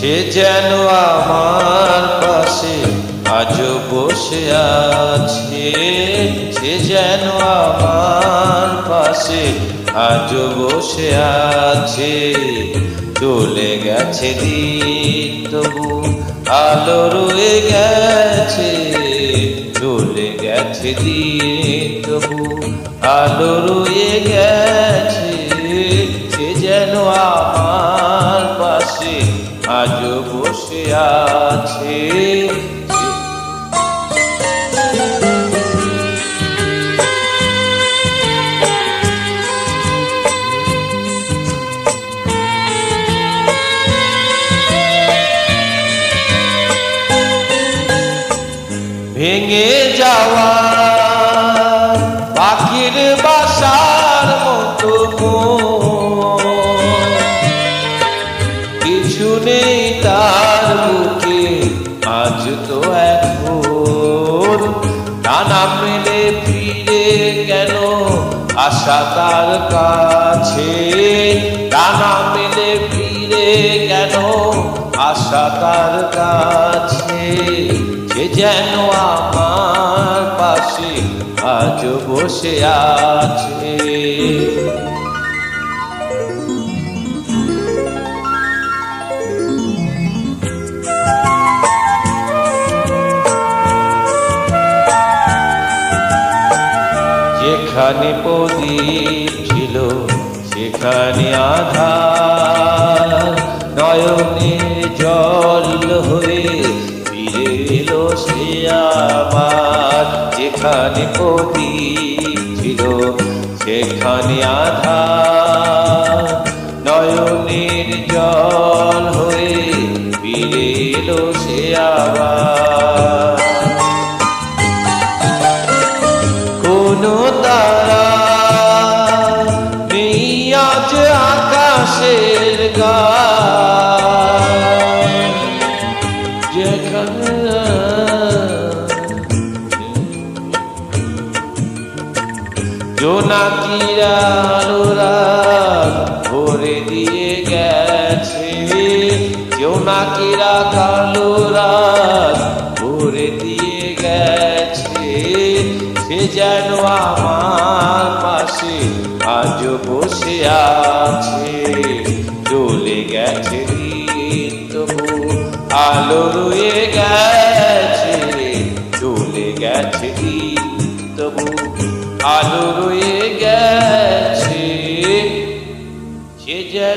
সে যেন আমার পাশে আজও বসে আছে, সে যেন আমার পাশে আজও বসে আছে। চলে গেছে দিন তবু আলো রয়ে গেছে, চলে গেছে দিন তবু আলো রয়ে গেছে। সে যেন আমার পাশে আজও বসে আছে। ভেঙে যাওয়া পাখির বাসার মতো কিছু নেই তার বুকে আজ তো এখন। ডানা মেলে ফিরে কেন আশা তার কাছে, ডানা মেলে ফিরে কেন আশা তার কাছে। সে যেন আমার পাশে আজ বসে আছে। যেখানে প্রদীপ ছিল সেখানে আধার, নয়নের জল হয়ে ফিরে এলো সে আমার। যেখানে প্রদীপ ছিল সেখানে আধার, নয়নের জল হয়ে ফিরে এলো সে আবার। কোনো তারা নেই আজ আকাশের গায়, যেখানে জোনাকিরা আলোরা ভরে দিয়ে গেছে, জোনাকিরা কালো রাত ভরে দিয়ে গেছে। সে যেন আমার পাশে আজ বসে আছে, চলে গেছে দিন তবু আলো রয়ে গেছে, চলে গেছে দিন তবু আলো রয়ে গেছে।